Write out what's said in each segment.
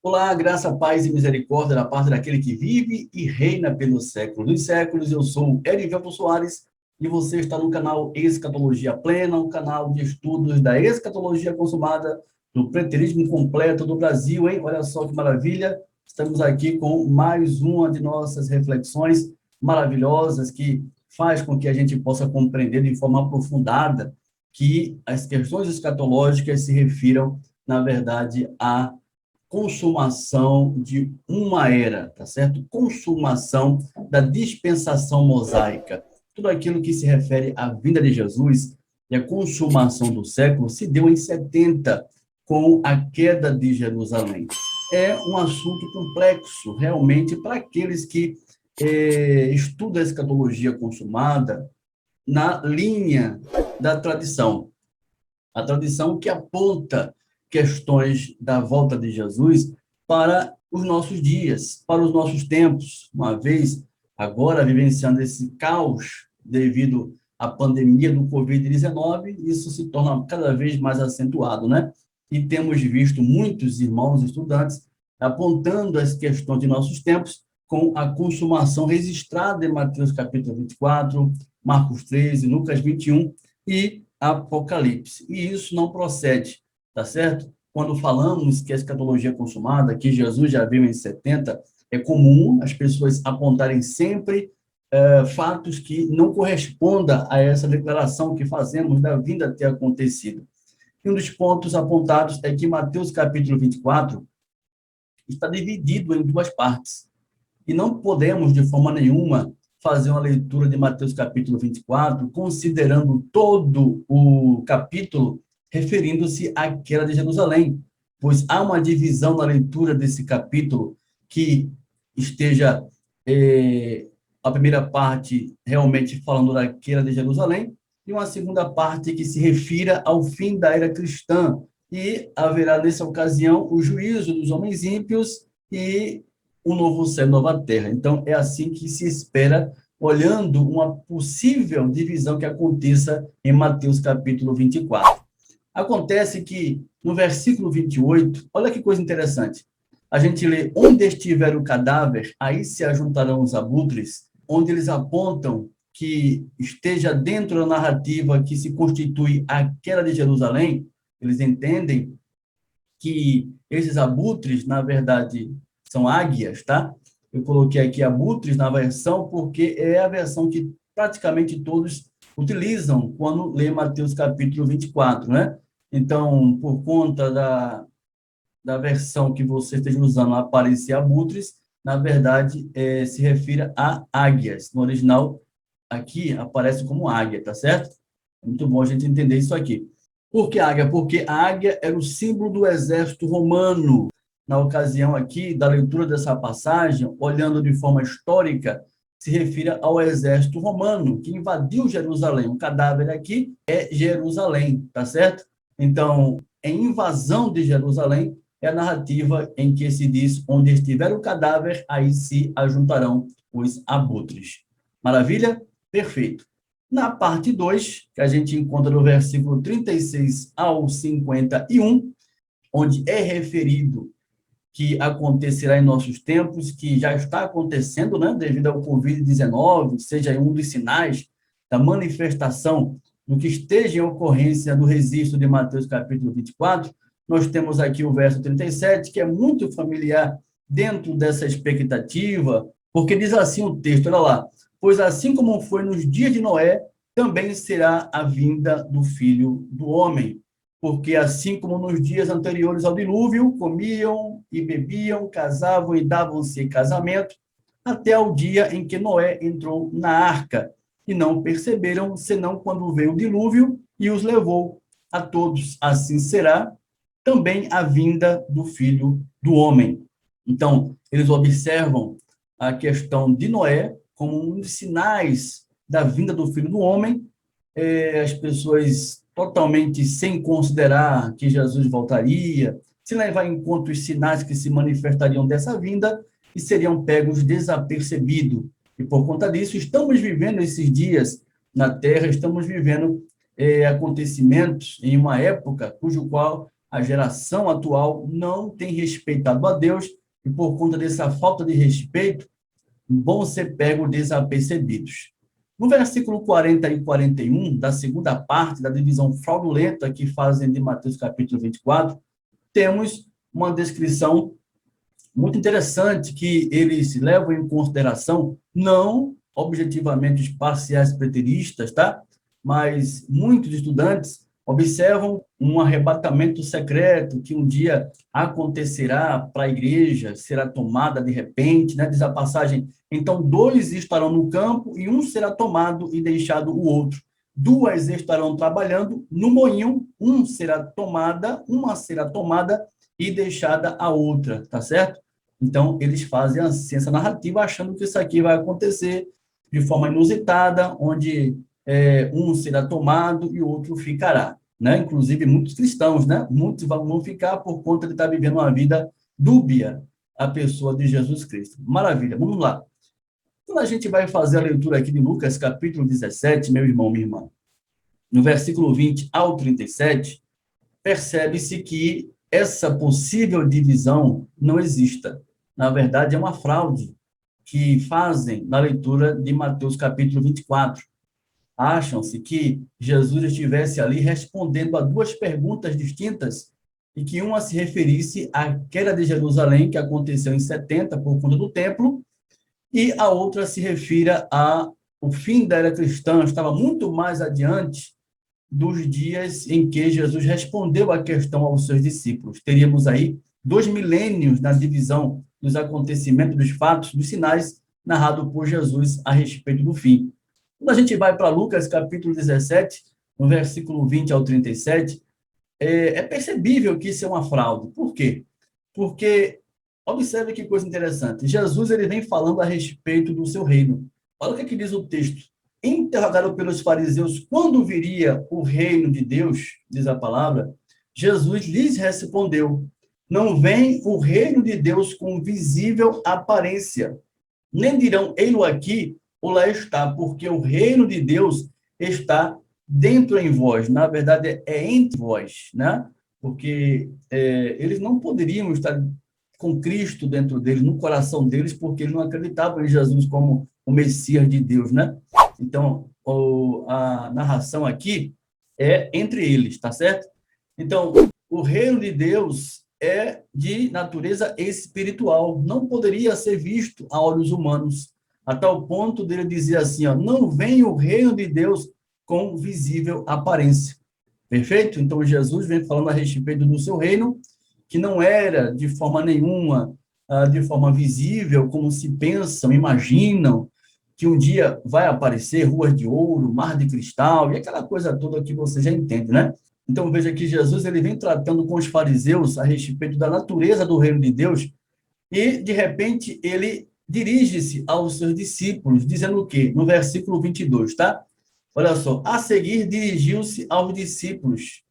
Olá, graça, paz e misericórdia da parte daquele que vive e reina pelos séculos dos séculos. Eu sou Erivelto Soares e você está no canal Escatologia Plena, um canal de estudos da escatologia consumada, do preterismo completo do Brasil, hein? Olha só que maravilha! Estamos aqui com mais uma de nossas reflexões maravilhosas que faz com que a gente possa compreender de forma aprofundada que as questões escatológicas se refiram, na verdade, a consumação de uma era, tá certo? Consumação da dispensação mosaica. Tudo aquilo que se refere à vinda de Jesus e a consumação do século se deu em 70, com a queda de Jerusalém. É um assunto complexo, realmente, para aqueles que estudam a escatologia consumada na linha da tradição. A tradição que aponta questões da volta de Jesus para os nossos dias, para os nossos tempos, uma vez agora vivenciando esse caos devido à pandemia do Covid-19, isso se torna cada vez mais acentuado, né? E temos visto muitos irmãos estudantes apontando as questões de nossos tempos com a consumação registrada em Mateus capítulo 24, Marcos 13, Lucas 21 e Apocalipse. E isso não procede, tá certo? Quando falamos que a escatologia consumada, que Jesus já viu em 70, é comum as pessoas apontarem sempre fatos que não correspondam a essa declaração que fazemos da vinda ter acontecido. E um dos pontos apontados é que Mateus capítulo 24 está dividido em duas partes. E não podemos, de forma nenhuma, fazer uma leitura de Mateus capítulo 24, considerando todo o capítulo referindo-se à queda de Jerusalém, pois há uma divisão na leitura desse capítulo que esteja a primeira parte realmente falando da queda de Jerusalém e uma segunda parte que se refira ao fim da era cristã, e haverá nessa ocasião o juízo dos homens ímpios e o novo céu e nova terra. Então, é assim que se espera, olhando uma possível divisão que aconteça em Mateus capítulo 24. Acontece que, no versículo 28, olha que coisa interessante, a gente lê, onde estiver o cadáver, aí se ajuntarão os abutres, onde eles apontam que esteja dentro da narrativa que se constitui a queda de Jerusalém, eles entendem que esses abutres, na verdade, são águias, tá? Eu coloquei aqui abutres na versão porque é a versão que praticamente todos utilizam quando lê Mateus capítulo 24, né? Então, por conta da versão que você esteja usando, aparecer abutres, na verdade, se refere a águias. No original, aqui, aparece como águia, tá certo? Muito bom a gente entender isso aqui. Por que águia? Porque a águia era o símbolo do exército romano. Na ocasião aqui da leitura dessa passagem, olhando de forma histórica, se refere ao exército romano que invadiu Jerusalém. O cadáver aqui é Jerusalém, tá certo? Então, em invasão de Jerusalém, é a narrativa em que se diz, onde estiver o cadáver, aí se ajuntarão os abutres. Maravilha? Perfeito. Na parte 2, que a gente encontra no versículo 36 ao 51, onde é referido que acontecerá em nossos tempos, que já está acontecendo, né, devido ao Covid-19, seja um dos sinais da manifestação do que esteja em ocorrência do registro de Mateus capítulo 24, nós temos aqui o verso 37, que é muito familiar dentro dessa expectativa, porque diz assim o texto, olha lá, pois assim como foi nos dias de Noé, também será a vinda do Filho do Homem. Porque assim como nos dias anteriores ao dilúvio, comiam e bebiam, casavam e davam-se em casamento, até o dia em que Noé entrou na arca, e não perceberam, senão quando veio o dilúvio e os levou a todos. Assim será também a vinda do Filho do Homem. Então, eles observam a questão de Noé como um dos sinais da vinda do Filho do Homem. As pessoas totalmente sem considerar que Jesus voltaria, sem levar em conta os sinais que se manifestariam dessa vinda, e seriam pegos desapercebidos. E, por conta disso, estamos vivendo esses dias na Terra, estamos vivendo acontecimentos em uma época cujo qual a geração atual não tem respeitado a Deus e, por conta dessa falta de respeito, vão ser pegos desapercebidos. No versículo 40 e 41, da segunda parte da divisão fraudulenta que fazem de Mateus capítulo 24, temos uma descrição muito interessante que eles levam em consideração, não objetivamente os parciais preteristas, tá? Mas muitos estudantes observam um arrebatamento secreto que um dia acontecerá para a igreja, será tomada de repente, né? Diz a passagem, então 2 estarão no campo e um será tomado e deixado o outro. 2 estarão trabalhando no moinho, uma será tomada e deixada a outra, tá certo? Então, eles fazem a ciência narrativa achando que isso aqui vai acontecer de forma inusitada, onde um será tomado e o outro ficará, né? Inclusive, muitos cristãos, né? Muitos vão ficar por conta de estar vivendo uma vida dúbia, a pessoa de Jesus Cristo. Maravilha, vamos lá. Quando a gente vai fazer a leitura aqui de Lucas, capítulo 17, meu irmão, minha irmã, no versículo 20 ao 37, percebe-se que essa possível divisão não exista. Na verdade, é uma fraude que fazem na leitura de Mateus capítulo 24. Acham-se que Jesus estivesse ali respondendo a 2 perguntas distintas e que uma se referisse à queda de Jerusalém, que aconteceu em 70 por conta do templo, e a outra se refira ao fim da era cristã, estava muito mais adiante dos dias em que Jesus respondeu a questão aos seus discípulos. Teríamos aí 2 milênios na divisão dos acontecimentos, dos fatos, dos sinais narrado por Jesus a respeito do fim. Quando a gente vai para Lucas, capítulo 17, no versículo 20 ao 37, é percebível que isso é uma fraude. Por quê? Porque, observe que coisa interessante, Jesus ele vem falando a respeito do seu reino. Olha o que diz o texto. Interrogado pelos fariseus quando viria o reino de Deus, diz a palavra, Jesus lhes respondeu, não vem o reino de Deus com visível aparência, nem dirão, ei-lo aqui ou lá está, porque o reino de Deus está dentro em vós, na verdade é entre vós, né? Porque eles não poderiam estar com Cristo dentro deles, no coração deles, porque eles não acreditavam em Jesus como o Messias de Deus, né? Então, a narração aqui é entre eles, tá certo? Então, o reino de Deus é de natureza espiritual, não poderia ser visto a olhos humanos, a tal ponto dele dizer assim, ó, não vem o reino de Deus com visível aparência. Perfeito? Então, Jesus vem falando a respeito do seu reino, que não era de forma nenhuma, de forma visível, como se pensam, imaginam, que um dia vai aparecer ruas de ouro, mar de cristal, e aquela coisa toda que você já entende, né? Então, veja que Jesus ele vem tratando com os fariseus a respeito da natureza do reino de Deus, e, de repente, ele dirige-se aos seus discípulos, dizendo o quê? No versículo 22, tá? Olha só, a seguir dirigiu-se aos discípulos,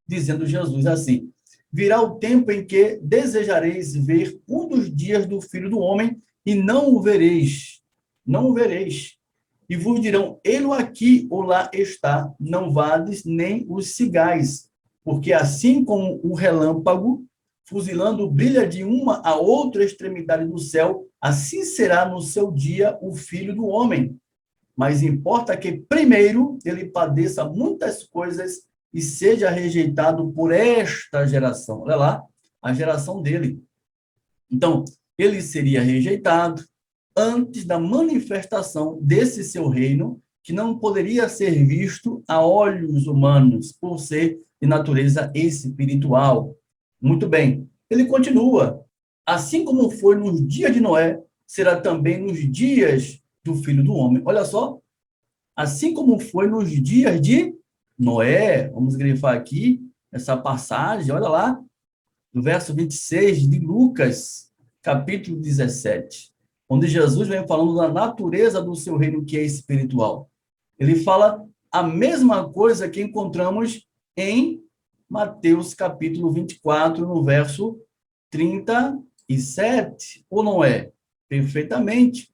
dizendo Jesus assim, virá o tempo em que desejareis ver um dos dias do Filho do Homem e não o vereis. Não o vereis. E vos dirão, ele aqui ou lá está, não vades nem os sigais, porque assim como o relâmpago, fuzilando brilha de uma a outra extremidade do céu, assim será no seu dia o Filho do Homem. Mas importa que primeiro ele padeça muitas coisas e seja rejeitado por esta geração. Olha lá, a geração dele. Então, ele seria rejeitado antes da manifestação desse seu reino, que não poderia ser visto a olhos humanos, por ser de natureza espiritual. Muito bem. Ele continua. Assim como foi nos dias de Noé, será também nos dias do Filho do Homem. Olha só. Assim como foi nos dias de Noé, vamos grifar aqui essa passagem, olha lá, no verso 26 de Lucas, capítulo 17, onde Jesus vem falando da natureza do seu reino que é espiritual. Ele fala a mesma coisa que encontramos em Mateus, capítulo 24, no verso 37, ou não é? Perfeitamente.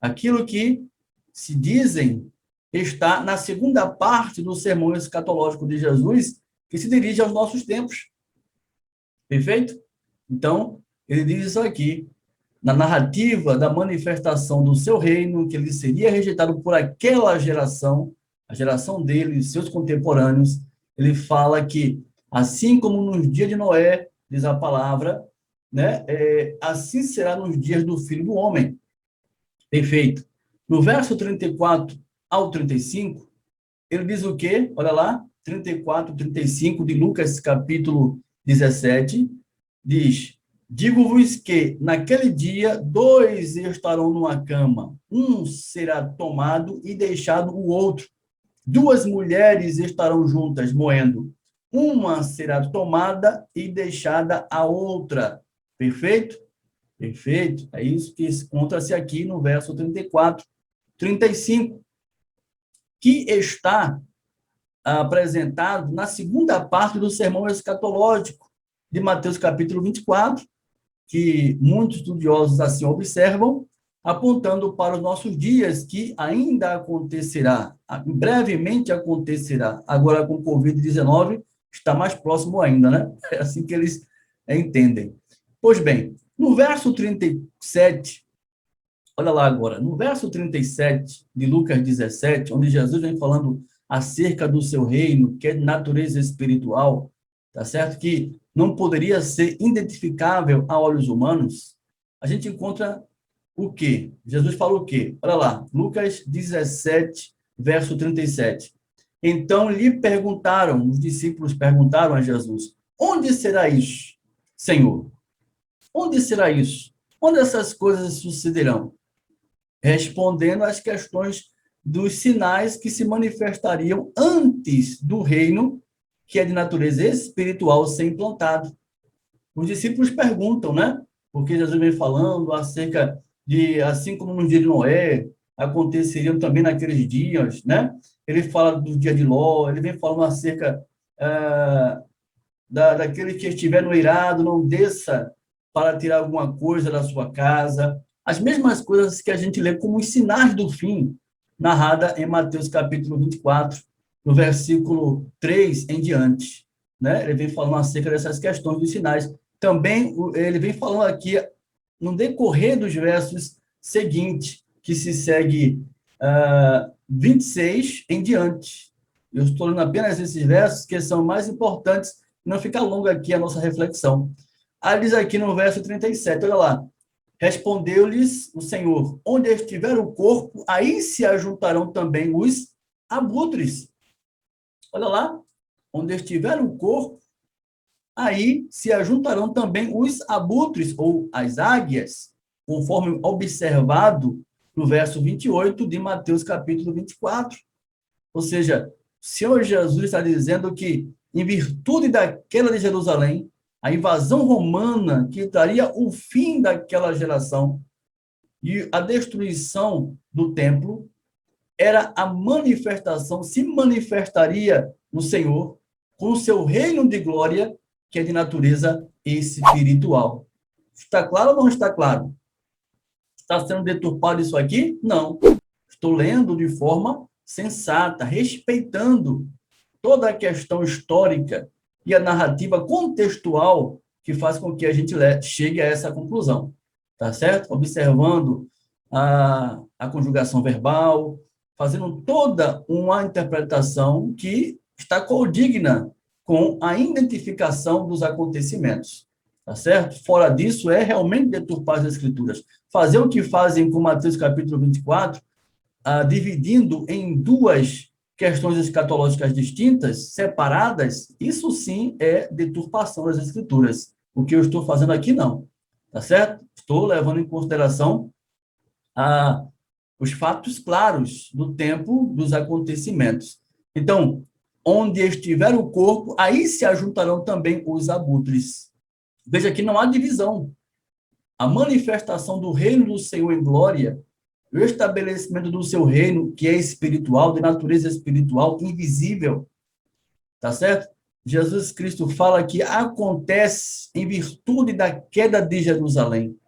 Aquilo que se dizem está na segunda parte do sermão escatológico de Jesus, que se dirige aos nossos tempos. Perfeito? Então, ele diz isso aqui, na narrativa da manifestação do seu reino, que ele seria rejeitado por aquela geração, a geração dele, seus contemporâneos. Ele fala que, assim como nos dias de Noé, diz a palavra, né, assim será nos dias do Filho do Homem. Perfeito. No verso 34 ao 35, ele diz o quê? Olha lá, 34, 35 de Lucas, capítulo 17, diz: Digo-vos que naquele dia dois estarão numa cama, um será tomado e deixado o outro. Duas mulheres estarão juntas moendo, uma será tomada e deixada a outra. Perfeito? Perfeito. É isso que encontra-se aqui no verso 34, 35, que está apresentado na segunda parte do sermão escatológico de Mateus capítulo 24, que muitos estudiosos assim observam, apontando para os nossos dias, que ainda acontecerá, brevemente acontecerá. Agora, com o Covid-19, está mais próximo ainda, né? É assim que eles entendem. Pois bem, no verso 37, olha lá agora, no verso 37 de Lucas 17, onde Jesus vem falando acerca do seu reino, que é de natureza espiritual, tá certo? Que não poderia ser identificável a olhos humanos, a gente encontra o quê? Jesus falou o quê? Olha lá, Lucas 17, verso 37. Então lhe perguntaram, os discípulos perguntaram a Jesus: onde será isso, Senhor? Onde será isso? Onde essas coisas sucederão? Respondendo às questões dos sinais que se manifestariam antes do reino, que é de natureza espiritual, ser implantado. Os discípulos perguntam, né? Porque Jesus vem falando acerca de, assim como no dia de Noé, aconteceriam também naqueles dias, né? Ele fala do dia de Ló, ele vem falando acerca daquele que estiver no eirado, não desça para tirar alguma coisa da sua casa. As mesmas coisas que a gente lê como os sinais do fim, narrada em Mateus capítulo 24, no versículo 3 em diante. Né? Ele vem falando acerca dessas questões dos sinais. Também ele vem falando aqui, no decorrer dos versos seguintes, que se segue 26 em diante. Eu estou lendo apenas esses versos que são mais importantes, não fica longa aqui a nossa reflexão. Aí diz aqui no verso 37, olha lá. Respondeu-lhes o Senhor: onde estiver o corpo, aí se ajuntarão também os abutres. Olha lá, onde estiver o corpo, aí se ajuntarão também os abutres, ou as águias, conforme observado no verso 28 de Mateus capítulo 24. Ou seja, o Senhor Jesus está dizendo que, em virtude da queda de Jerusalém, a invasão romana que traria o fim daquela geração e a destruição do templo, era a manifestação, se manifestaria no Senhor com o seu reino de glória, que é de natureza espiritual. Está claro ou não está claro? Está sendo deturpado isso aqui? Não. Estou lendo de forma sensata, respeitando toda a questão histórica e a narrativa contextual que faz com que a gente chegue a essa conclusão, tá certo? Observando a conjugação verbal, fazendo toda uma interpretação que está condigna com a identificação dos acontecimentos, tá certo? Fora disso, é realmente deturpar as escrituras. Fazer o que fazem com Mateus capítulo 24, dividindo em duas questões escatológicas distintas, separadas, isso sim é deturpação das escrituras. O que eu estou fazendo aqui, não. Tá certo? Estou levando em consideração os fatos claros do tempo dos acontecimentos. Então, onde estiver o corpo, aí se ajuntarão também os abutres. Veja que não há divisão. A manifestação do reino do Senhor em glória, o estabelecimento do seu reino, que é espiritual, de natureza espiritual, invisível, tá certo? Jesus Cristo fala que acontece em virtude da queda de Jerusalém.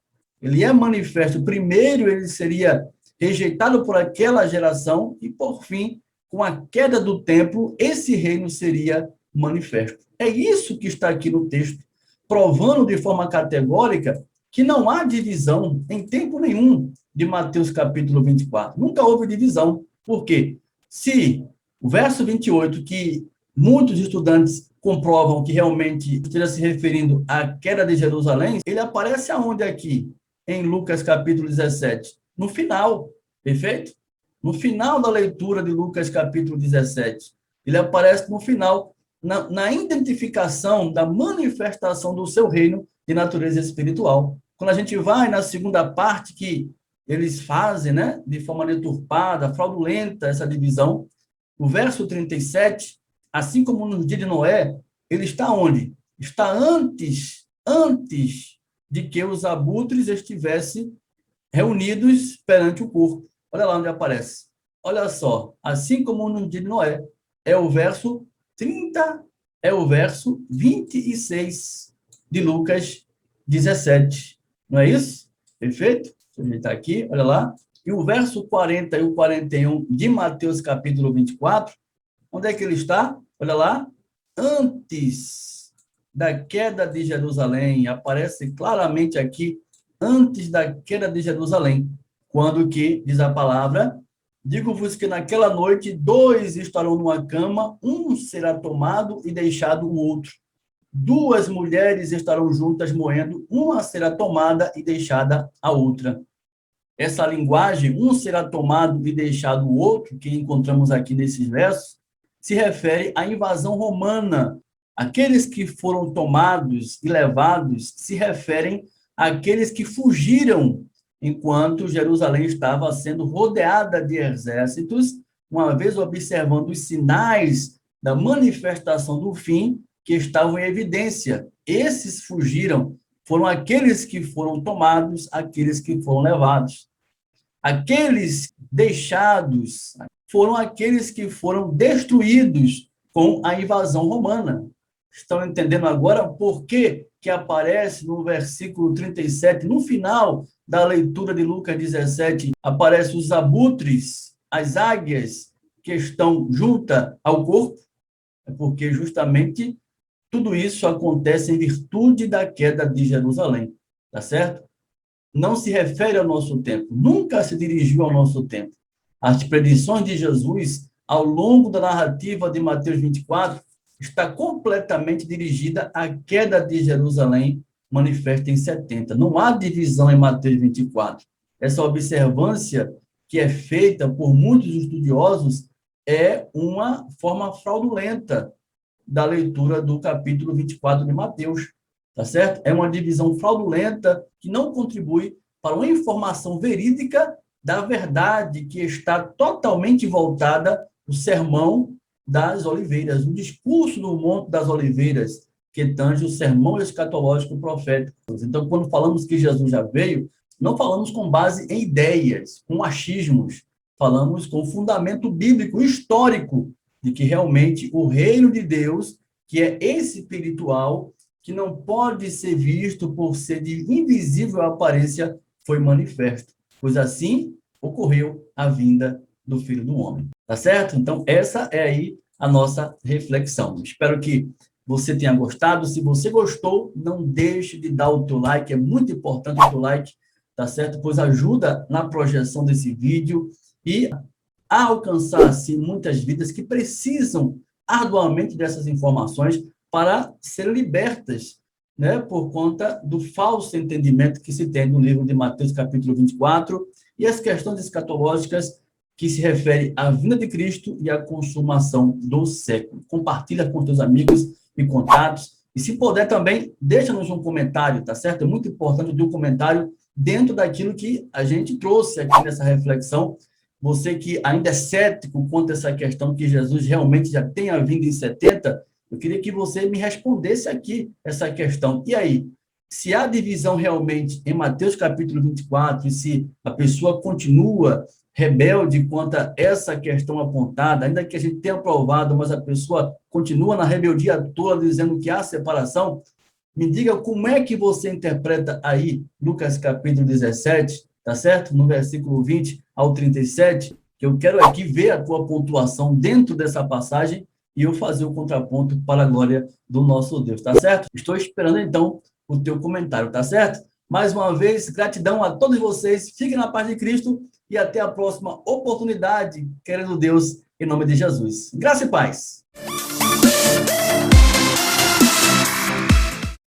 Ele é manifesto. Primeiro, ele seria rejeitado por aquela geração e, por fim, com a queda do templo, esse reino seria manifesto. É isso que está aqui no texto. provando de forma categórica que não há divisão em tempo nenhum de Mateus capítulo 24. Nunca houve divisão. Por quê? Se o verso 28, que muitos estudantes comprovam que realmente esteja se referindo à queda de Jerusalém, ele aparece aonde aqui? Em Lucas capítulo 17. No final, perfeito? No final da leitura de Lucas capítulo 17. Ele aparece no final, na identificação da manifestação do seu reino de natureza espiritual. Quando a gente vai na segunda parte, que eles fazem, né, de forma deturpada, fraudulenta, essa divisão, o verso 37, assim como no dia de Noé, ele está onde? Está antes de que os abutres estivessem reunidos perante o corpo. Olha lá onde aparece. Olha só, assim como no dia de Noé, é o verso 30, é o verso 26 de Lucas 17. Não é isso? Perfeito? Deixa eu ajeitar aqui, olha lá. E o verso 40 e o 41 de Mateus capítulo 24, onde é que ele está? Olha lá. Antes da queda de Jerusalém, aparece claramente aqui, antes da queda de Jerusalém, quando que, diz a palavra, digo-vos que naquela noite 2 estarão numa cama, um será tomado e deixado o outro. 2 mulheres estarão juntas moendo, uma será tomada e deixada a outra. Essa linguagem, um será tomado e deixado o outro, que encontramos aqui nesses versos, se refere à invasão romana. Aqueles que foram tomados e levados se referem àqueles que fugiram enquanto Jerusalém estava sendo rodeada de exércitos, uma vez observando os sinais da manifestação do fim que estavam em evidência. Esses fugiram, foram aqueles que foram tomados, aqueles que foram levados. Aqueles deixados foram aqueles que foram destruídos com a invasão romana. Estão entendendo agora por que aparece no versículo 37, no final da leitura de Lucas 17, aparecem os abutres, as águias que estão juntas ao corpo? É porque justamente tudo isso acontece em virtude da queda de Jerusalém, tá certo? Não se refere ao nosso tempo, nunca se dirigiu ao nosso tempo. As predições de Jesus, ao longo da narrativa de Mateus 24, está completamente dirigida à queda de Jerusalém, manifesta em 70. Não há divisão em Mateus 24. Essa observância que é feita por muitos estudiosos é uma forma fraudulenta da leitura do capítulo 24 de Mateus, tá certo? É uma divisão fraudulenta que não contribui para uma informação verídica da verdade que está totalmente voltada no sermão das oliveiras, o discurso do Monte das Oliveiras, que tange o sermão escatológico profético. Então, quando falamos que Jesus já veio, não falamos com base em ideias, com achismos, falamos com fundamento bíblico, histórico, de que realmente o reino de Deus, que é espiritual, que não pode ser visto por ser de invisível aparência, foi manifesto. Pois assim ocorreu a vinda do Filho do Homem. Tá certo? Então, essa é aí a nossa reflexão. Espero que você tenha gostado. Se você gostou, não deixe de dar o teu like. É muito importante o teu like, tá certo? Pois ajuda na projeção desse vídeo e a alcançar, assim, muitas vidas que precisam arduamente dessas informações para serem libertas, né, por conta do falso entendimento que se tem no livro de Mateus, capítulo 24, e as questões escatológicas que se refere à vinda de Cristo e à consumação do século. Compartilha com teus amigos e contatos, e se puder também, deixa-nos um comentário, tá certo? É muito importante ter um comentário dentro daquilo que a gente trouxe aqui nessa reflexão. Você que ainda é cético quanto a essa questão que Jesus realmente já tenha vindo em 70, eu queria que você me respondesse aqui essa questão. E aí, se há divisão realmente em Mateus capítulo 24, e se a pessoa continua rebelde quanto a essa questão apontada, ainda que a gente tenha aprovado, mas a pessoa continua na rebeldia toda, dizendo que há separação, me diga como é que você interpreta aí Lucas capítulo 17, tá certo? No versículo 20 ao 37, que eu quero aqui ver a tua pontuação dentro dessa passagem e eu fazer o contraponto para a glória do nosso Deus, tá certo? Estou esperando, então, o teu comentário, tá certo? Mais uma vez, gratidão a todos vocês, fiquem na paz de Cristo e até a próxima oportunidade, querendo Deus, em nome de Jesus. Graça e paz!